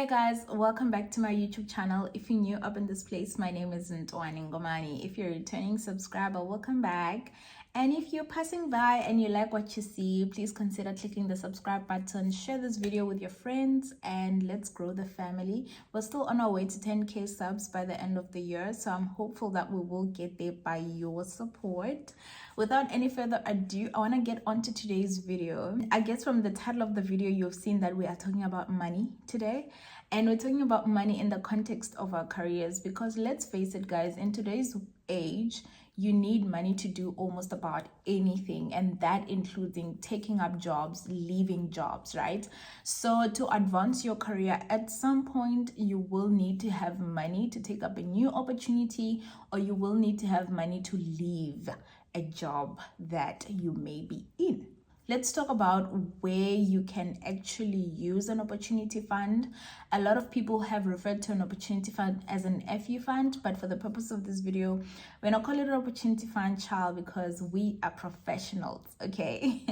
Hey guys, welcome back to my YouTube channel. If you're new up in this place, my name is Ntwaniengomane. If you're a returning subscriber, welcome back. And if you're passing by and you like what you see, please consider clicking the subscribe button, share this video with your friends, and let's grow the family. We're still on our way to 10k subs by the end of the year, so I'm hopeful that we will get there by your support. Without any further ado, I want to get on to today's video. I guess from the title of the video, you've seen that we are talking about money today. And we're talking about money in the context of our careers, because let's face it, guys, in today's age, you need money to do almost about anything, and that including taking up jobs, leaving jobs, right? So to advance your career, at some point you will need to have money to take up a new opportunity, or you will need to have money to leave a job that you may be in. Let's talk about where you can actually use an opportunity fund. A lot of people have referred to an opportunity fund as an FU fund, but for the purpose of this video, we're not calling it an opportunity fund, child, because we are professionals, okay?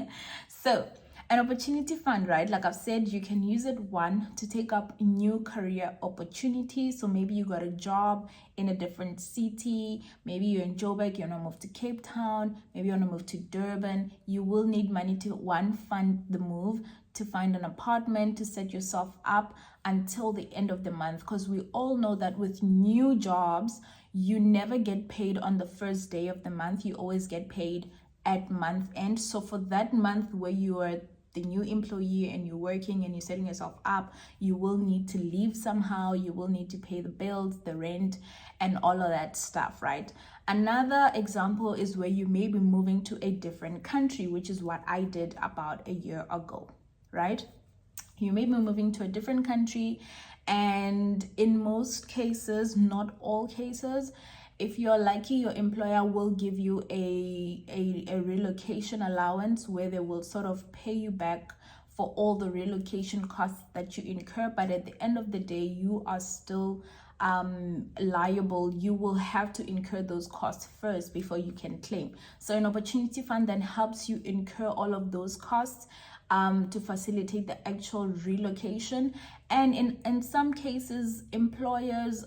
So an opportunity fund, right? Like I've said, you can use it, one, to take up new career opportunities. So maybe you got a job in a different city. Maybe you're in Joburg, you want to move to Cape Town. Maybe you want to move to Durban. You will need money to, one, fund the move, to find an apartment, to set yourself up until the end of the month. Because we all know that with new jobs, you never get paid on the first day of the month. You always get paid at month end. So for that month where you are the new employee and you're working and you're setting yourself up, you will need to leave somehow. You will need to pay the bills, the rent, and all of that stuff, right? Another example is where you may be moving to a different country, which is what I did about a year ago, right? You may be moving to a different country, and in most cases, not all cases, if you're lucky, your employer will give you a relocation allowance where they will sort of pay you back for all the relocation costs that you incur. But at the end of the day, you are still liable. You will have to incur those costs first before you can claim. So an opportunity fund then helps you incur all of those costs to facilitate the actual relocation. And in some cases, employers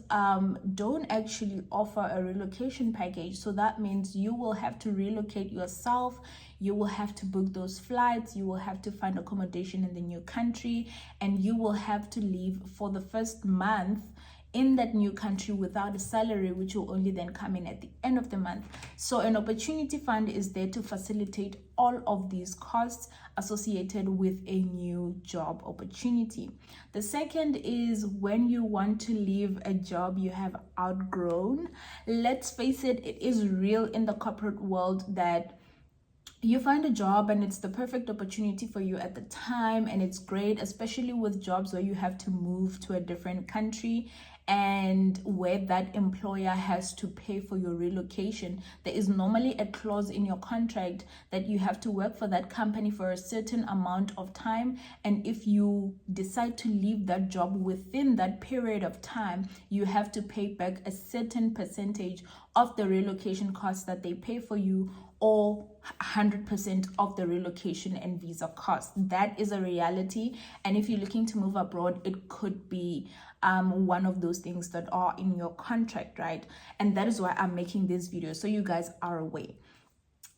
don't actually offer a relocation package. So that means you will have to relocate yourself. You will have to book those flights. You will have to find accommodation in the new country. And you will have to leave for the first month in that new country without a salary, which will only then come in at the end of the month. So an opportunity fund is there to facilitate all of these costs associated with a new job opportunity. The second is when you want to leave a job you have outgrown. Let's face it, it is real in the corporate world that you find a job and it's the perfect opportunity for you at the time, and it's great, especially with jobs where you have to move to a different country and where that employer has to pay for your relocation. There is normally a clause in your contract that you have to work for that company for a certain amount of time, and if you decide to leave that job within that period of time, you have to pay back a certain percentage of the relocation costs that they pay for you, or 100% of the relocation and visa costs. That is a reality. And if you're looking to move abroad, it could be one of those things that are in your contract, right? And that is why I'm making this video, so you guys are aware.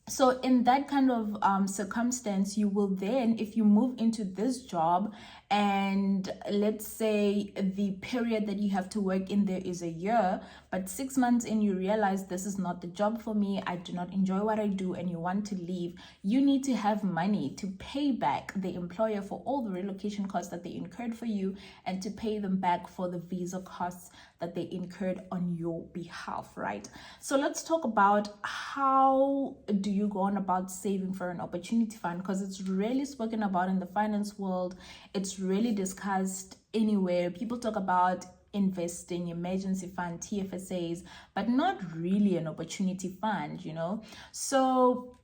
So in that kind of circumstance, you will then, if you move into this job and let's say the period that you have to work in there is a year, but 6 months in you realize this is not the job for me, I do not enjoy what I do, and you want to leave, you need to have money to pay back the employer for all the relocation costs that they incurred for you, and to pay them back for the visa costs that they incurred on your behalf, right? So let's talk about how do you go on about saving for an opportunity fund, because it's really spoken about in the finance world. It's really discussed anywhere. People talk about investing, emergency fund, TFSAs, but not really an opportunity fund, you know? So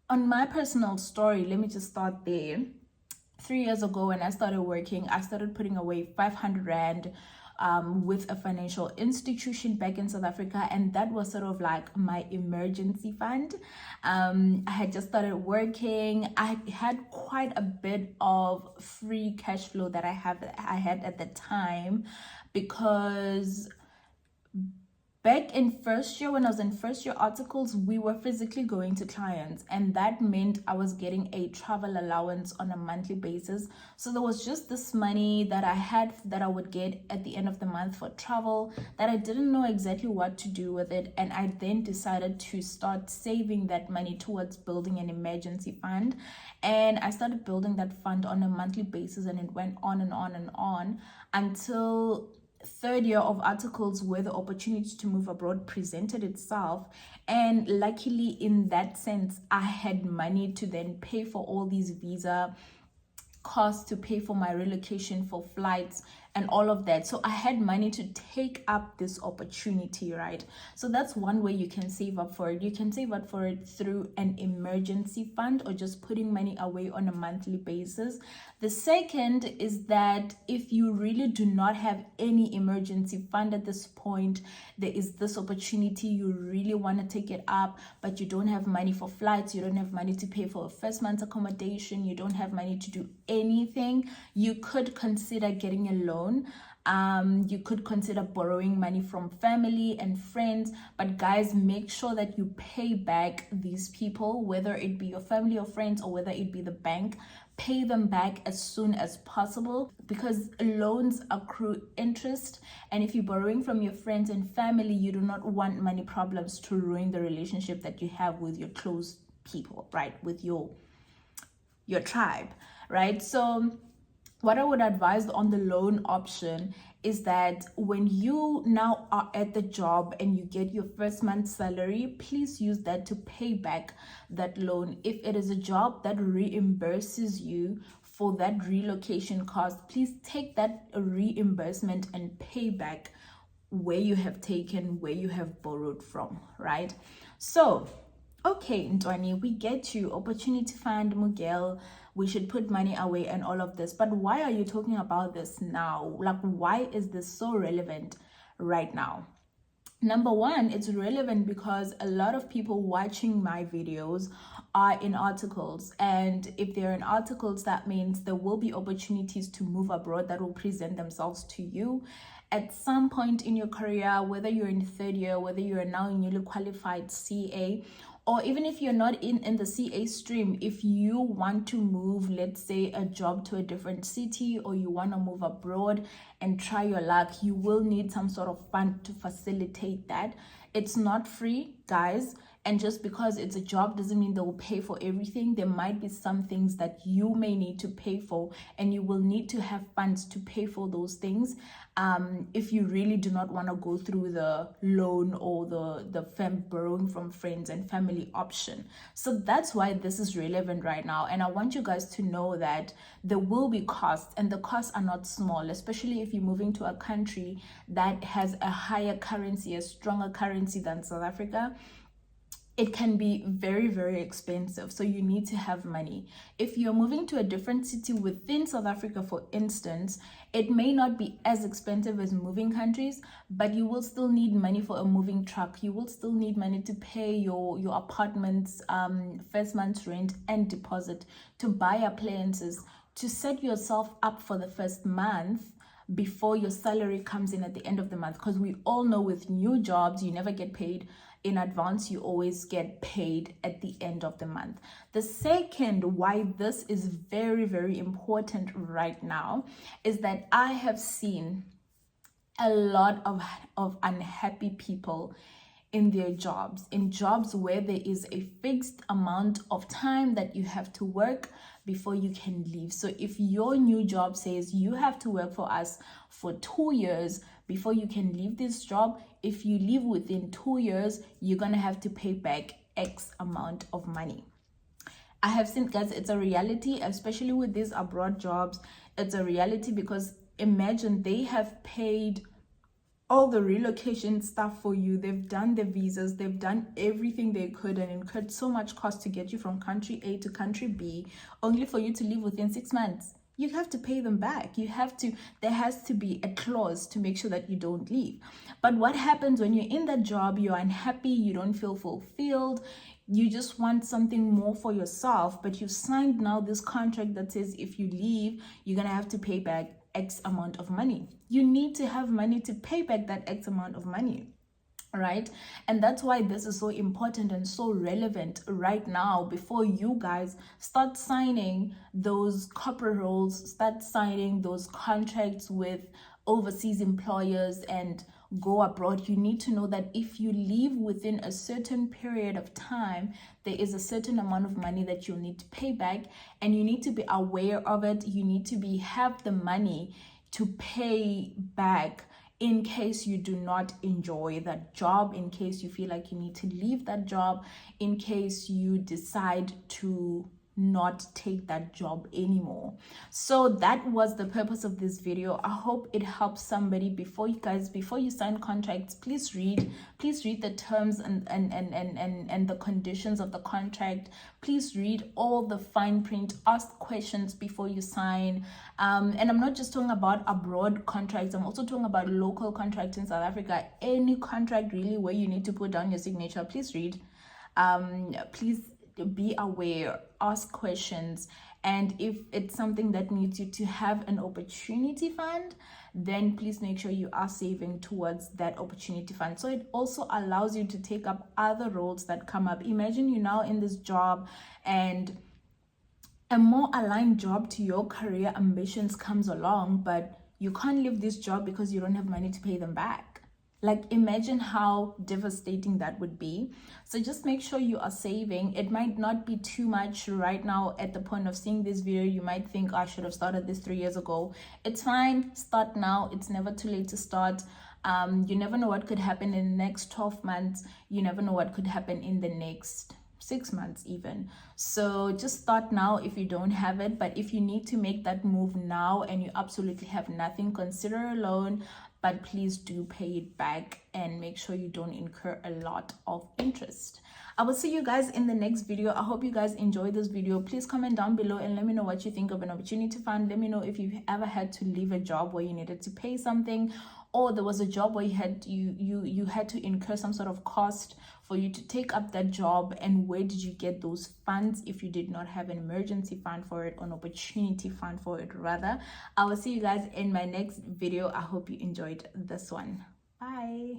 on my personal story, let me just start there. 3 years ago when I started working, I started putting away 500 Rand with a financial institution back in South Africa, and that was sort of like my emergency fund. I had just started working. I had quite a bit of free cash flow that I had at the time, because back in first year, when I was in first year articles, we were physically going to clients, and that meant I was getting a travel allowance on a monthly basis. So there was just this money that I had that I would get at the end of the month for travel, that I didn't know exactly what to do with it. And I then decided to start saving that money towards building an emergency fund. And I started building that fund on a monthly basis, and it went on and on and on until third year of articles, where the opportunity to move abroad presented itself. And luckily, in that sense, I had money to then pay for all these visa costs, to pay for my relocation, for flights and all of that. So I had money to take up this opportunity, right? So that's one way you can save up for it. You can save up for it through an emergency fund, or just putting money away on a monthly basis. The second is that if you really do not have any emergency fund at this point, there is this opportunity, you really want to take it up, but you don't have money for flights, you don't have money to pay for a first month's accommodation, you don't have money to do anything, you could consider getting a loan. You could consider borrowing money from family and friends, but guys, make sure that you pay back these people, whether it be your family or friends, or whether it be the bank. Pay them back as soon as possible, because loans accrue interest, and if you're borrowing from your friends and family, you do not want money problems to ruin the relationship that you have with your close people, right? With your tribe, right? So what I would advise on the loan option is that when you now are at the job and you get your first month's salary, please use that to pay back that loan. If it is a job that reimburses you for that relocation cost, please take that reimbursement and pay back where you have taken, where you have borrowed from, right? So, okay, Ntwani, we get you. Opportunity fund, Mugel, we should put money away and all of this. But why are you talking about this now? Like, why is this so relevant right now? Number one, it's relevant because a lot of people watching my videos are in articles. And if they're in articles, that means there will be opportunities to move abroad that will present themselves to you at some point in your career, whether you're in third year, whether you're now a newly qualified CA, or even if you're not in the CA stream, if you want to move, let's say, a job to a different city, or you want to move abroad and try your luck, you will need some sort of fund to facilitate that. It's not free, guys. And just because it's a job doesn't mean they will pay for everything. There might be some things that you may need to pay for, and you will need to have funds to pay for those things if you really do not want to go through the loan or the borrowing from friends and family option. So that's why this is relevant right now. And I want you guys to know that there will be costs, and the costs are not small, especially if you're moving to a country that has a higher currency, a stronger currency than South Africa. It can be very, very expensive. So you need to have money. If you're moving to a different city within South Africa, for instance, it may not be as expensive as moving countries, but you will still need money for a moving truck. You will still need money to pay your apartment's first month's rent and deposit, to buy appliances, to set yourself up for the first month before your salary comes in at the end of the month. Because we all know with new jobs, you never get paid in advance, you always get paid at the end of the month. The second why this is very, very important right now is that I have seen a lot of unhappy people in their jobs, in jobs where there is a fixed amount of time that you have to work before you can leave. So if your new job says you have to work for us for 2 years before you can leave this job, if you leave within 2 years, you're gonna have to pay back X amount of money. I have seen, guys, it's a reality, especially with these abroad jobs. It's a reality because imagine they have paid all the relocation stuff for you. They've done the visas, they've done everything they could, and incurred so much cost to get you from country A to country B, only for you to leave within 6 months. you have to pay them back. There has to be a clause to make sure that you don't leave. But what happens when you're in that job, you're unhappy, you don't feel fulfilled, you just want something more for yourself, but you signed now this contract that says if you leave, you're gonna have to pay back X amount of money. You need to have money to pay back that X amount of money, right? And that's why this is so important and so relevant right now, before you guys start signing those corporate roles, start signing those contracts with overseas employers and go abroad. You need to know that if you leave within a certain period of time, there is a certain amount of money that you'll need to pay back, and you need to be aware of it. You need to have the money to pay back in case you do not enjoy that job, in case you feel like you need to leave that job, in case you decide to not take that job anymore. So that was the purpose of this video. I hope it helps somebody. Before you sign contracts, please read the terms and the conditions of the contract. Please read all the fine print, ask questions before you sign. And I'm not just talking about abroad contracts, I'm also talking about local contracts in South Africa. Any contract really where you need to put down your signature, please read. Please be aware, ask questions, and if it's something that needs you to have an opportunity fund, then please make sure you are saving towards that opportunity fund, so it also allows you to take up other roles that come up. Imagine you're now in this job and a more aligned job to your career ambitions comes along, but you can't leave this job because you don't have money to pay them back. Like, imagine how devastating that would be. So just make sure you are saving. It might not be too much right now at the point of seeing this video. You might think, I should have started this 3 years ago. It's fine. Start now. It's never too late to start. You never know what could happen in the next 12 months. You never know what could happen in the next 6 months even. So just start now if you don't have it. But if you need to make that move now and you absolutely have nothing, consider a loan. But please do pay it back and make sure you don't incur a lot of interest. I will see you guys in the next video. I hope you guys enjoyed this video. Please comment down below and let me know what you think of an opportunity fund. Let me know if you've ever had to leave a job where you needed to pay something, or there was a job where you had to incur some sort of cost for you to take up that job, and where did you get those funds if you did not have an emergency fund for it, or an opportunity fund for it rather. I will see you guys in my next video. I hope you enjoyed this one. Bye.